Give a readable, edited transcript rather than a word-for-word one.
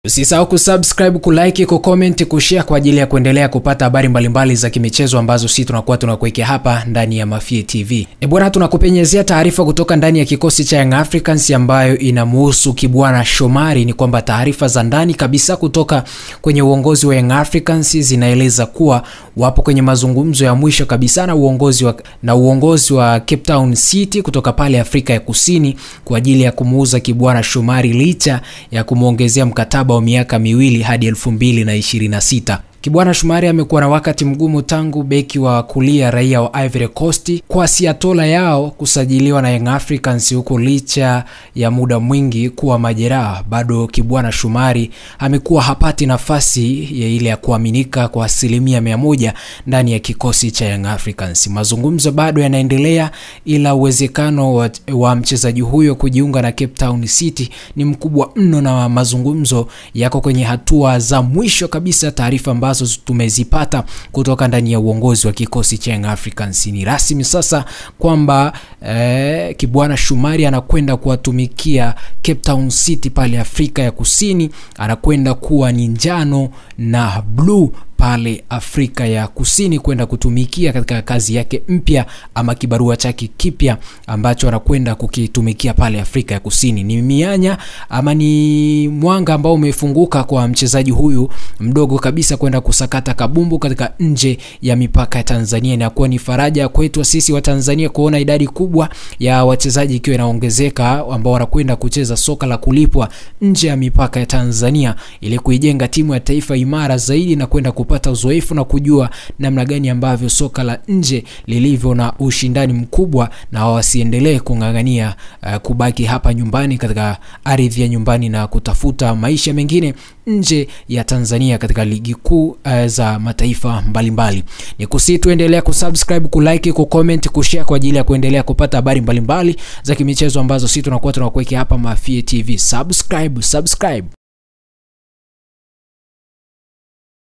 Usisahau kusubscribe, kulike, kucomment, kushare kwa ajili ya kuendelea kupata habari mbalimbali za kimichezo ambazo sisi tunakuwa tunakuwekea hapa ndani ya Mafie TV. Bwana, tunakupenyezea taarifa kutoka ndani ya kikosi cha Young Africans ambayo inamhusu Kibwana Shomari. Ni kwamba taarifa za ndani kabisa kutoka kwenye uongozi wa Young Africans zinaeleza kuwa wapo kwenye mazungumzo ya mwisho kabisa na uongozi wa Cape Town City kutoka pale Afrika ya Kusini kwa ajili ya kumuuza Kibwana Shomari licha ya kumuongezea mkataba wa miaka 2 hadi 2026. Kibwana Shomari amekuwa na wakati mgumu tangu beki wa kulia raia wa Ivory Coast kwa Siatola yao kusajiliwa na Young Africans, huko licha ya muda mwingi kuwa majeraha. Bado Kibwana Shomari amekuwa hapati nafasi ya ile ya kuaminika kwa 100% ndani ya kikosi cha Young Africans. Mazungumzo bado yanaendelea, ila uwezekano wa mchezaji huyo kujiunga na Cape Town City ni mkubwa mno, na mazungumzo yako kwenye hatua za mwisho kabisa. Taarifa ambazo tumezipata kutoka ndani ya uongozi wa kikosi cha Young Africans ni rasmi sasa kwamba Kibwana Shomari anakwenda kuwatumikia Cape Town City pale Afrika ya Kusini. Anakwenda kuwa ni njano na blue pale Afrika ya Kusini, kwenda kutumikia katika kazi yake mpya ama kibarua chake kipya ambacho anakwenda kukitumikia pale Afrika ya Kusini. Ni mianya ama ni mwanga ambao umefunguka kwa mchezaji huyu mdogo kabisa kwenda kusakata kabumbu katika nje ya mipaka ya Tanzania. Na kuwa ni faraja kwetu sisi wa Tanzania kuona idadi kubwa ya wachezaji ikiwa inaongezeka ambao wanakwenda kucheza soka la kulipwa nje ya mipaka ya Tanzania ili kuijenga timu ya taifa imara zaidi na kwenda kupata uzoefu na kujua namna gani ambavyo soka la nje lilivyo na ushindani mkubwa, na wasiendelee kungangania kubaki hapa nyumbani katika ardhi ya nyumbani na kutafuta maisha mengine nje ya Tanzania katika ligi kuu za mataifa mbalimbali. Ni kusituendelea kusubscribe, kulike, kucomment, kushare kwa ajili ya kuendelea kupata habari mbalimbali za kimichezo ambazo sisi tunakuwa tunakuwekea hapa Mafie TV. Subscribe.